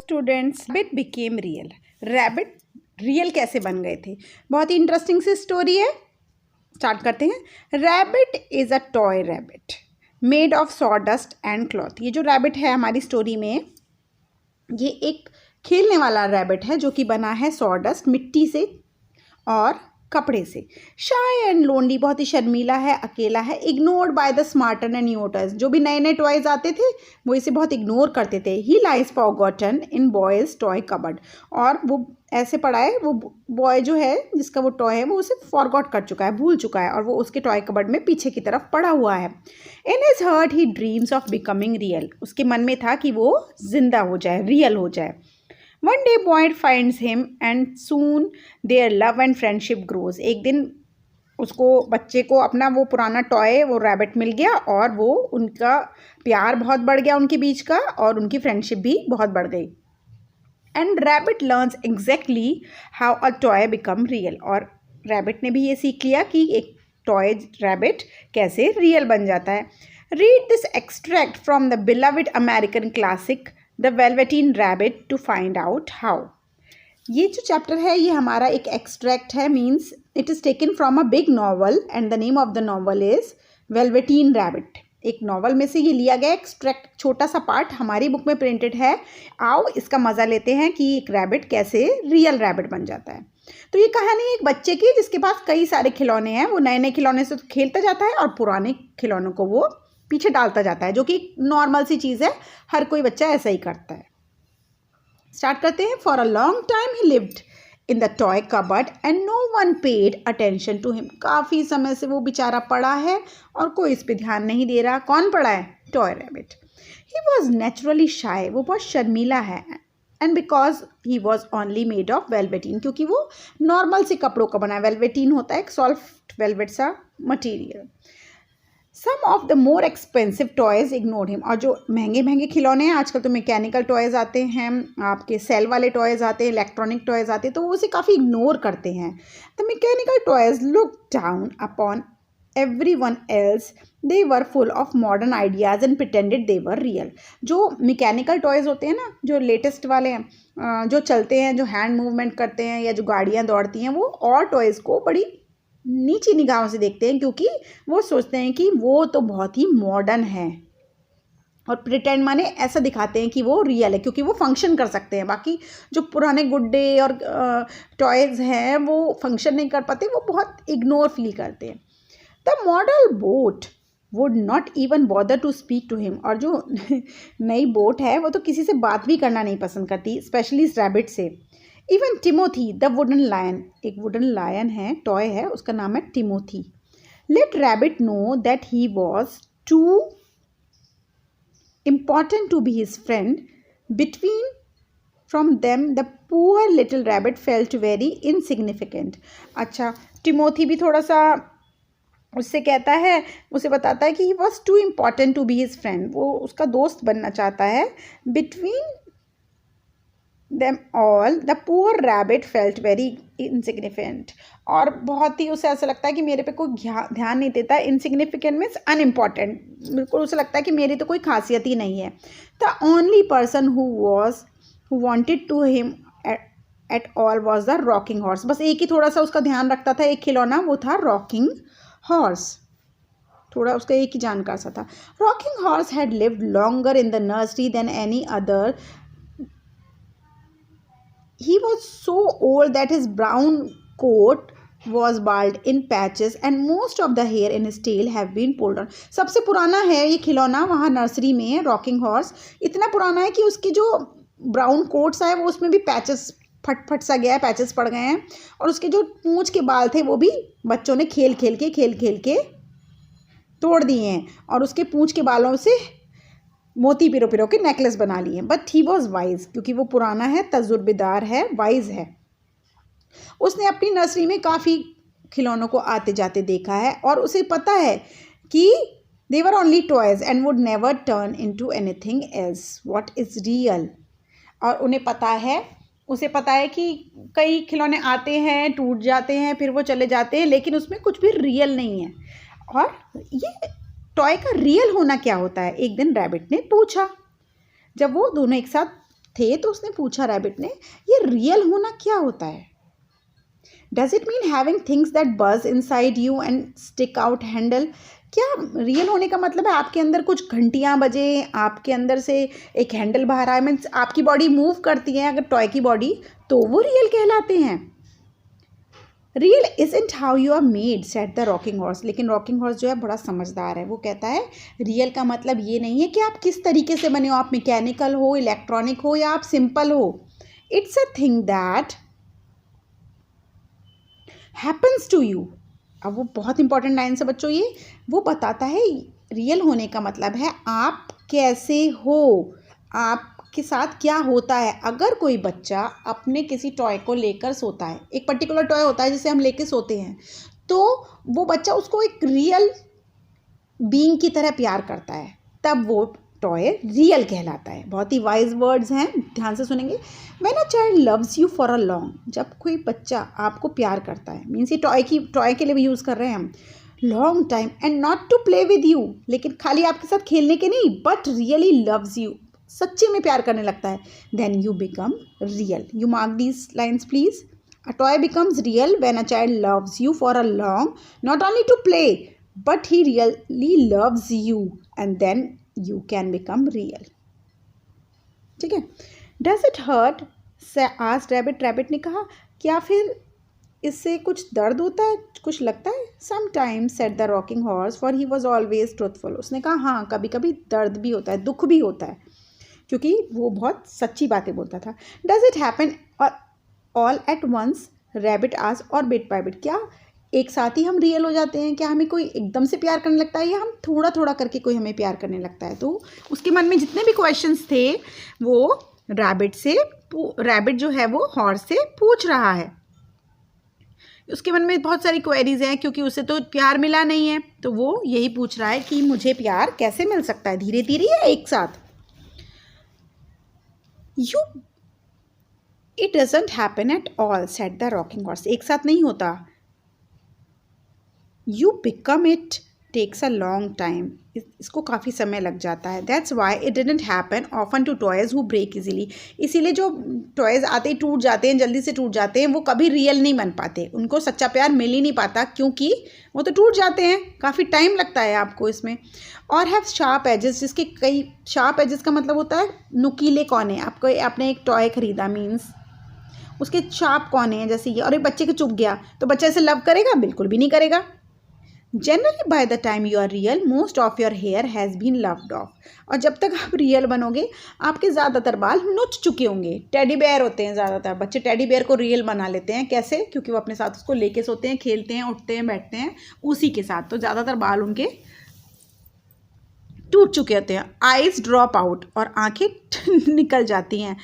Students, rabbit became real. Rabbit real कैसे बन गए थे? बहुत ही इंटरेस्टिंग सी स्टोरी है। स्टार्ट करते हैं। Rabbit is a toy rabbit made of sawdust and cloth. ये जो रैबिट है हमारी स्टोरी में, ये एक खेलने वाला रैबिट है जो कि बना है सॉडस्ट, मिट्टी से और कपड़े से। शाय एंड लोनली, बहुत ही शर्मीला है, अकेला है। Ignored by the smarter and new toys, जो भी नए नए टॉयज आते थे वो इसे बहुत इग्नोर करते थे। ही lies forgotten in boys toy cupboard, और वो ऐसे पड़ा है, वो बॉय जो है जिसका वो टॉय है वो उसे फॉरगॉट कर चुका है, भूल चुका है, और वो उसके टॉय कबर्ड में पीछे की तरफ पड़ा हुआ है। In his heart he dreams of becoming real, उसके मन में था कि वो जिंदा हो जाए, रियल हो जाए। One day Boyd finds him and soon their love and friendship grows. एक दिन उसको, बच्चे को, अपना वो पुराना टॉय, वो रैबिट मिल गया और वो उनका प्यार बहुत बढ़ गया उनके बीच का, और उनकी फ्रेंडशिप भी बहुत बढ़ गई। And rabbit learns exactly how a toy become real, और रैबिट ने भी ये सीख लिया कि एक टॉय रैबिट कैसे रियल बन जाता है। Read this extract from the beloved American classic the Velveteen Rabbit to find out how. ये जो चैप्टर है ये हमारा एक एक्सट्रैक्ट है, means it is taken from a big novel and the name of the novel is Velveteen Rabbit. एक novel में से ये लिया गया एक्सट्रैक्ट, छोटा सा पार्ट हमारी बुक में प्रिंटेड है। आओ इसका मज़ा लेते हैं कि एक रैबिट कैसे रियल रैबिट बन जाता है। तो ये कहानी एक बच्चे की जिसके पास कई सारे खिलौने हैं। वो नए नए खिलौने से तो खेलता जाता है और पुराने खिलौनों को वो पीछे डालता जाता है, जो कि नॉर्मल सी चीज़ है, हर कोई बच्चा ऐसा ही करता है। स्टार्ट करते हैं। For a long time he lived in the toy cupboard and no one paid attention to him. काफ़ी समय से वो बेचारा पड़ा है और कोई इस पर ध्यान नहीं दे रहा। कौन पड़ा है? Toy rabbit. He was naturally shy, वो बहुत शर्मीला है। And because he was only made of velveteen, क्योंकि वो नॉर्मल से कपड़ों का बना है। वेलवेटीन होता है एक सॉफ्ट वेलवेट सा material. Some of the more expensive toys ignored him, और जो महंगे महंगे खिलौने हैं, आजकल तो मैकेनिकल टॉयज आते हैं, आपके सेल वाले टॉयज आते हैं, इलेक्ट्रॉनिक टॉयज आते हैं, तो वो उसे काफ़ी इग्नोर करते हैं। The mechanical toys look down upon every one else, they were full of modern ideas and pretended they were real. जो मैकेनिकल टॉयज़ होते हैं ना, जो लेटेस्ट वाले हैं, जो चलते हैं, जो हैंड मूवमेंट करते हैं, या जो गाड़ियाँ दौड़ती हैं, वो और टॉयज़ को बड़ी नीची निगाहों से देखते हैं, क्योंकि वो सोचते हैं कि वो तो बहुत ही मॉडर्न है, और प्रिटेंड माने ऐसा दिखाते हैं कि वो रियल है क्योंकि वो फंक्शन कर सकते हैं। बाकी जो पुराने गुड्डे और टॉयज़ हैं वो फंक्शन नहीं कर पाते, वो बहुत इग्नोर फील करते हैं। The model boat would not even bother to speak to him, और जो नई बोट है वो तो किसी से बात भी करना नहीं पसंद करती, स्पेशली इस रैबिट से। Even Timothy the wooden lion, एक वुडन लायन है, टॉय है, उसका नाम है Timothy. Let rabbit know that he was too important to be his friend. Between from them the poor little rabbit felt very insignificant. अच्छा, Timothy भी थोड़ा सा उससे कहता है, उसे बताता है कि he was too important to be his friend, वो उसका दोस्त बनना चाहता है। Between them all the poor rabbit felt very insignificant, और बहुत ही उसे ऐसा लगता है कि मेरे पे कोई ध्यान नहीं देता। insignificant means unimportant, बिल्कुल उसे लगता है कि मेरी तो कोई खासियत ही नहीं है। the only person who wanted to him at all was the rocking horse, बस एक ही थोड़ा सा उसका ध्यान रखता था, एक खिलौना, वो था rocking horse, थोड़ा उसका एक ही जानकार सा था। rocking horse had lived longer in the nursery than any other. He was so old that his brown coat was bald in patches and most of the hair in his tail have been pulled on. सबसे पुराना है ये खिलौना वहाँ nursery में, rocking horse. इतना पुराना है कि उसकी जो ब्राउन कोट्स है वो उसमें भी पैचेस फट सा गया है, पैचेस पड़ गए हैं, और उसके जो पूंछ के बाल थे वो भी बच्चों ने खेल खेल के तोड़ दिए हैं, और उसके पूंछ के बालों से मोती पिरो के नेकलेस बना लिए। बट ही वॉज वाइज, क्योंकि वो पुराना है, तजुर्बेदार है, वाइज है। उसने अपनी नर्सरी में काफ़ी खिलौनों को आते जाते देखा है, और उसे पता है कि they were only toys and would never turn into anything else what is real. और उसे पता है कि कई खिलौने आते हैं, टूट जाते हैं, फिर वो चले जाते हैं, लेकिन उसमें कुछ भी रियल नहीं है। और ये टॉय का रियल होना क्या होता है, एक दिन रैबिट ने पूछा। जब वो दोनों एक साथ थे तो उसने पूछा रैबिट ने, ये रियल होना क्या होता है? Does it mean having things that buzz inside you and stick out handle? क्या रियल होने का मतलब है आपके अंदर कुछ घंटियाँ बजे, आपके अंदर से एक हैंडल बाहर आए, मीन्स आपकी बॉडी मूव करती है अगर टॉय की बॉडी, तो वो रियल कहलाते हैं। Real isn't how you are made, said the rocking horse. लेकिन रॉकिंग हॉर्स जो है बड़ा समझदार है, वो कहता है रियल का मतलब ये नहीं है कि आप किस तरीके से बने हो, आप मैकेनिकल हो, इलेक्ट्रॉनिक हो या आप सिंपल हो। It's a thing that happens to you. अब वो बहुत इंपॉर्टेंट लाइन से बच्चों, ये वो बताता है रियल होने का मतलब है आप कैसे हो, आपके साथ क्या होता है। अगर कोई बच्चा अपने किसी टॉय को लेकर सोता है, एक पर्टिकुलर टॉय होता है जिसे हम लेकर सोते हैं, तो वो बच्चा उसको एक रियल बीइंग की तरह प्यार करता है, तब वो टॉय रियल कहलाता है। बहुत ही वाइज वर्ड्स हैं, ध्यान से सुनेंगे। When a child loves you for a long, जब कोई बच्चा आपको प्यार करता है, मीन्स ये टॉय के लिए भी यूज़ कर रहे हैं हम, long time and not to play with you, लेकिन खाली आपके साथ खेलने के नहीं, बट रियली लव्स यू, सच्चे में प्यार करने लगता है, then you become real. You mark these lines please. A toy becomes real when a child loves you for a long, not only to play, but he really loves you and then you can become real। ठीक है। Does it hurt? asked rabbit। Rabbit ने कहा, क्या फिर इससे कुछ दर्द होता है, कुछ लगता है? Sometimes said the rocking horse, for he was always truthful। उसने कहा हाँ, कभी कभी दर्द भी होता है, दुख भी होता है, क्योंकि वो बहुत सच्ची बातें बोलता था। Does it happen all at once? rabbit asked, और bit by bit, क्या एक साथ ही हम रियल हो जाते हैं? क्या हमें कोई एकदम से प्यार करने लगता है या हम थोड़ा थोड़ा करके कोई हमें प्यार करने लगता है? तो उसके मन में जितने भी क्वेश्चंस थे वो रैबिट जो है वो हॉर्स से पूछ रहा है। उसके मन में बहुत सारी क्वेरीज हैं, क्योंकि उसे तो प्यार मिला नहीं है, तो वो यही पूछ रहा है कि मुझे प्यार कैसे मिल सकता है, धीरे धीरे या एक साथ? It doesn't happen at all, said the rocking horse. एक साथ नहीं होता। You become it takes a long time, इसको काफ़ी समय लग जाता है। That's why it didn't happen often to toys who break easily। इसीलिए जो टॉयज़ आते ही टूट जाते हैं, जल्दी से टूट जाते हैं, वो कभी रियल नहीं बन पाते, उनको सच्चा प्यार मिल ही नहीं पाता, क्योंकि वो तो टूट जाते हैं, काफ़ी टाइम लगता है आपको इसमें। और हैव शार्प एजेस, जिसके कई शार्प एजेस का मतलब होता है नुकीले कोने। आपने एक टॉय ख़रीदा, मीन्स उसके शार्प कोने हैं, जैसे ये, और एक बच्चे के चुभ गया तो बच्चा इसे लव करेगा? बिल्कुल भी नहीं करेगा। Generally by the time you are real most of your hair has been loved off. और जब तक आप रियल बनोगे आपके ज़्यादातर बाल नुच चुके होंगे। टेडी बेयर होते हैं ज़्यादातर बच्चे, टेडी बेयर को रियल बना लेते हैं। कैसे? क्योंकि वो अपने साथ उसको लेके सोते हैं, खेलते हैं, उठते हैं, बैठते हैं उसी के साथ, तो ज़्यादातर बाल उनके टूट चुके होते हैं। आइज ड्रॉप आउट, और आंखें निकल जाती हैं।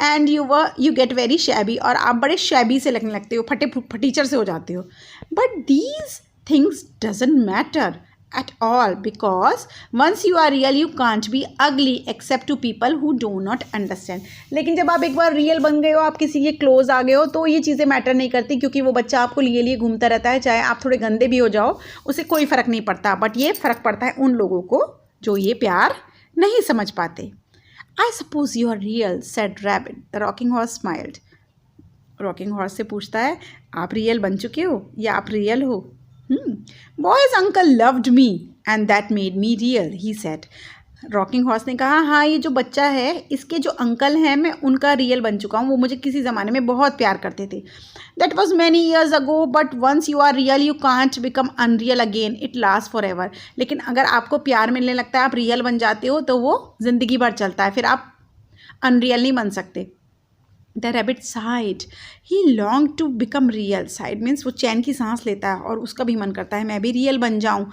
And you get very shabby, और आप बड़े शैबी से लगने लगते हो, फटीचर से हो जाते हो। But these things doesn't matter at all, because once you are real you can't be ugly except to people who do not understand। लेकिन जब आप एक बार रियल बन गए हो, आप किसी के क्लोज आ गए हो, तो ये चीज़ें मैटर नहीं करती, क्योंकि वो बच्चा आपको लिए घूमता रहता है, चाहे आप थोड़े गंदे भी हो जाओ, उसे कोई फ़र्क नहीं पड़ता। बट ये फ़र्क पड़ता है उन लोगों को जो ये प्यार नहीं समझ पाते। I suppose you are real, said rabbit। The rocking horse smiled। Rocking horse से पूछता है, आप रियल बन चुके हो या आप रियल हो? Boys uncle loved me and that made me real, he said. Rocking horse ने कहा, हाँ ये जो बच्चा है इसके जो अंकल हैं मैं उनका रियल बन चुका हूँ, वो मुझे किसी ज़माने में बहुत प्यार करते थे। That was many years ago, but once you are real you can't become unreal again, it last for ever. लेकिन अगर आपको प्यार मिलने लगता है, आप रियल बन जाते हो, तो वो ज़िंदगी भर चलता है, फिर आप अनरियल नहीं बन सकते। The rabbit sighed, he long to become real. Sighed means वो चैन की सांस लेता है और उसका भी मन करता है मैं भी रियल बन जाऊँ।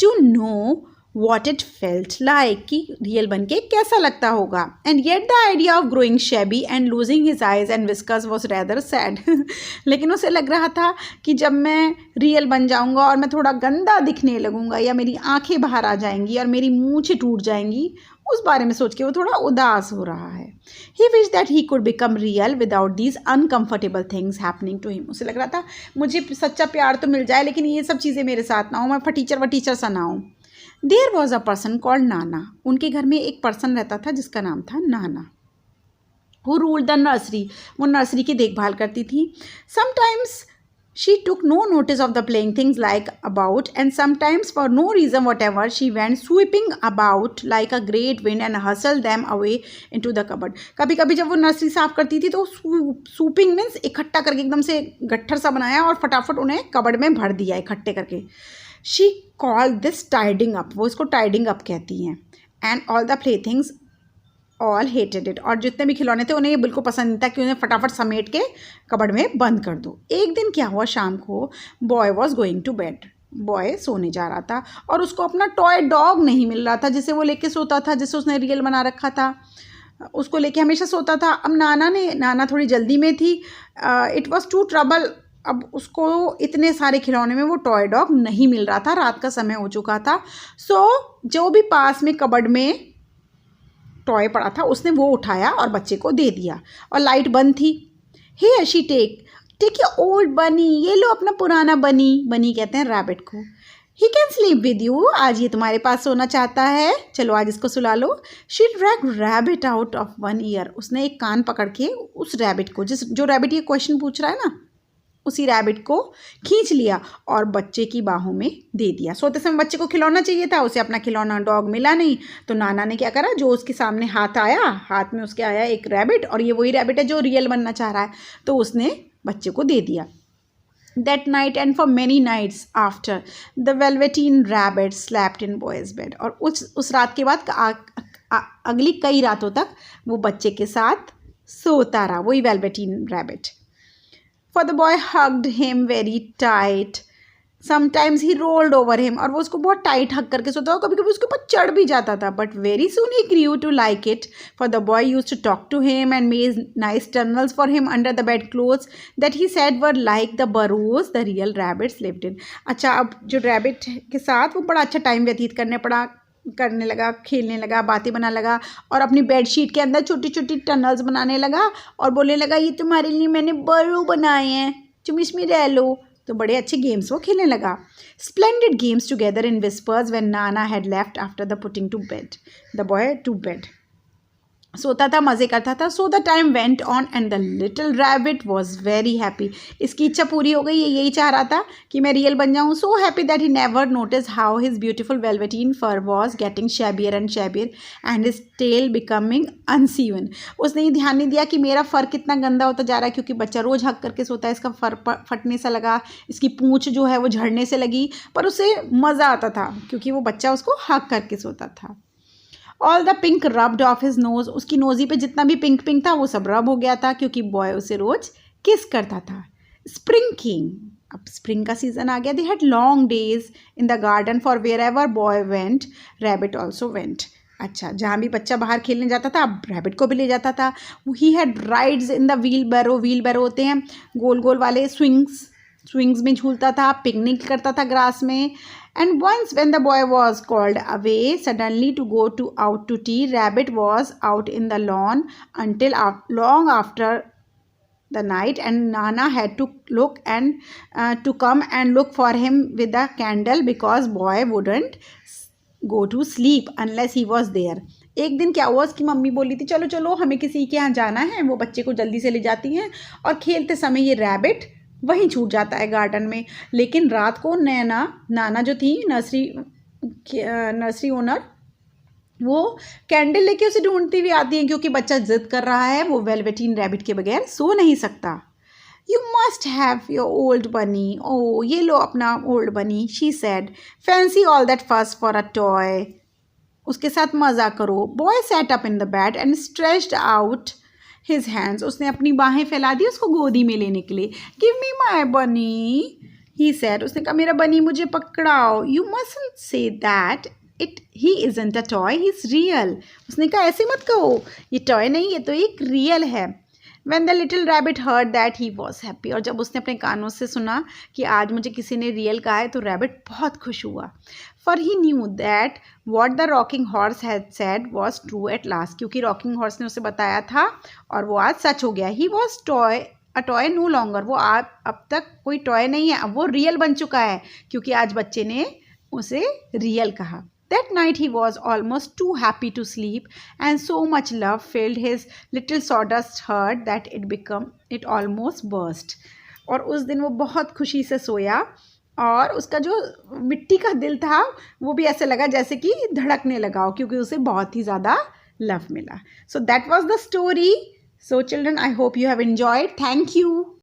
To know what it felt like, कि रियल बन के कैसा लगता होगा। And yet the idea of growing shabby and losing his eyes and whiskers was rather sad. लेकिन उसे लग रहा था कि जब मैं रियल बन जाऊँगा और मैं थोड़ा गंदा दिखने लगूँगा, या मेरी आंखें बाहर आ जाएंगी और मेरी मूंछें टूट जाएंगी, उस बारे में सोच के वो थोड़ा उदास हो रहा है। He wish that he could become real without these uncomfortable things happening to him. उसे लग रहा था मुझे सच्चा प्यार तो मिल जाए, लेकिन ये सब चीज़ें मेरे साथ ना हो, मैं फटीचर सा ना हूँ। There was a person called Nana. उनके घर में एक पर्सन रहता था जिसका नाम था नाना। हु रूल्ड द नर्सरी, वो नर्सरी की देखभाल करती थी. Sometimes she took no notice of the playing things like about, and sometimes for no reason whatever she went sweeping about like a great wind and hustled them away into the cupboard. कभी कभी जब वो nursery साफ करती थी तो सूपिंग means इकट्ठा करके एकदम से गट्ठर सा बनाया और फटाफट उन्हें कबर्ड में भर दिया इकट्ठे करके. She called this tidying up, वो इसको टाइडिंग अप कहती हैं. And all the play things all hated it, और जितने भी खिलौने थे उन्हें ये बिल्कुल पसंद नहीं था कि उन्हें फटाफट समेट के कबर्ड में बंद कर दो. एक दिन क्या हुआ, शाम को boy was going to bed, boy सोने जा रहा था और उसको अपना टॉय डॉग नहीं मिल रहा था जिसे वो लेके सोता था, जिसे उसने रियल बना रखा था, उसको लेके हमेशा सोता था. अब नाना थोड़ी जल्दी में थी. इट वॉज टू ट्रबल, अब उसको इतने सारे खिलौने में वो टॉय डॉग नहीं मिल रहा था, रात का समय हो चुका था. सो जो भी पास में कबर्ड में टॉय पड़ा था उसने वो उठाया और बच्चे को दे दिया, और लाइट बंद थी. Here she take your old bunny, ये लो अपना पुराना बनी कहते हैं रैबिट को. He can sleep with you, आज ये तुम्हारे पास सोना चाहता है, चलो आज इसको सुला लो. She drag rabbit out of one ear, उसने एक कान पकड़ के उस रैबिट को, जो रैबिट ये क्वेश्चन पूछ रहा है ना, उसी रैबिट को खींच लिया और बच्चे की बाहों में दे दिया. सोते समय बच्चे को खिलौना चाहिए था, उसे अपना खिलौना डॉग मिला नहीं, तो नाना ने क्या करा, जो उसके सामने हाथ आया, हाथ में उसके आया एक रैबिट, और ये वही रैबिट है जो रियल बनना चाह रहा है, तो उसने बच्चे को दे दिया. That night and for many nights after, the Velveteen Rabbit slept in boy's bed. और उस रात के बाद अगली कई रातों तक वो बच्चे के साथ सोता रहा, वही Velveteen Rabbit. For the boy hugged him very tight. Sometimes he rolled over him, और वो उसको बहुत टाइट हग करके सोता था, कभी कभी उसके ऊपर चढ़ भी जाता था. But very soon he grew to like it, for the boy used to talk to him and made nice tunnels for him under the bedclothes that he said were like the burrows the real rabbits lived in. अच्छा, अब जो rabbit के साथ वो बड़ा अच्छा time व्यतीत करने लगा, खेलने लगा, बातें बनाने लगा, और अपनी बेडशीट के अंदर छोटी छोटी टनल्स बनाने लगा और बोलने लगा, ये तुम्हारे लिए मैंने बर्रो बनाए हैं, तुम इसमें रह लो. तो बड़े अच्छे गेम्स वो खेलने लगा. Splendid games together in whispers when Nana had left after the putting to bed the boy to bed. सोता था, मज़े करता था. So the time went on and the little rabbit was very happy. इसकी इच्छा पूरी हो गई, ये यही चाह रहा था कि मैं रियल बन जाऊँ. So happy that he never notice how his beautiful velveteen fur was getting shabbier and shabbier and his tail becoming unsewn. उसने ये ध्यान नहीं दिया कि मेरा फ़र कितना गंदा होता जा रहा है, क्योंकि बच्चा रोज़ हक करके सोता है, इसका फ़र फटने सा लगा, इसकी पूँछ जो है वो झड़ने से लगी, पर उसे मज़ा आता था क्योंकि वो बच्चा उसको हक करके सोता था. All the pink rubbed of his nose, उसकी नोज़ी पे जितना भी पिंक पिंक था वो सब रब हो गया था, क्योंकि बॉय उसे रोज किस करता था. स्प्रिंग किंग, अब स्प्रिंग का सीजन आ गया. They had long days in the garden for wherever boy went rabbit also went. अच्छा, जहाँ भी बच्चा बाहर खेलने जाता था अब रैबिट को भी ले जाता था. He had rides in the wheelbarrow होते हैं गोल गोल वाले, स्विंग्स में झूलता था, पिकनिक करता था ग्रास में. And once when the boy was called away suddenly to go out to tea, Rabbit was out in the lawn until long after the night, and Nana had to look and to come and look for him with a candle because boy wouldn't go to sleep unless he was there. एक दिन क्या हुआ, उसकी mummy बोली थी चलो चलो हमें किसी के यहाँ जाना है. वो बच्चे को जल्दी से ले जाती हैं और खेलते समय ये रैबिट वहीं छूट जाता है गार्डन में. लेकिन रात को नाना जो थी नर्सरी ओनर, वो कैंडल लेके उसे ढूंढती हुई आती हैं, क्योंकि बच्चा जिद कर रहा है, वो वेलवेटीन रैबिट के बगैर सो नहीं सकता. You must have your old बनी, ओ ये लो अपना ओल्ड बनी, she said. Fancy all that first for a toy, उसके साथ मज़ा करो. Boy set up in the bed and stretched out his hands, उसने अपनी बाहें फैला दी उसको गोदी में लेने के लिए. गिव मी माई बनी, ही सेड, उसने कहा मेरा बनी मुझे पकड़ाओ. You mustn't say that he isn't a toy, he is real. उसने कहा ऐसे मत कहो, ये टॉय नहीं, ये तो एक रियल है. When the little rabbit heard that, he was happy. और जब उसने अपने कानों से सुना कि आज मुझे किसी ने रियल कहा है, तो रैबिट बहुत खुश हुआ. For he knew that what the rocking horse had said was true at last. क्योंकि रॉकिंग हॉर्स ने उसे बताया था और वो आज सच हो गया. He was a toy no longer. वो अब तक कोई टॉय नहीं है, अब वो रियल बन चुका है, क्योंकि आज बच्चे ने उसे रियल कहा. That night he was almost too happy to sleep, and so much love filled his little sawdust heart that it almost burst. और उस दिन वो बहुत खुशी से सोया और उसका जो मिट्टी का दिल था वो भी ऐसे लगा जैसे कि धड़कने लगा हो, क्योंकि उसे बहुत ही ज़्यादा लव मिला. So that was the story. So children, I hope you have enjoyed. Thank you.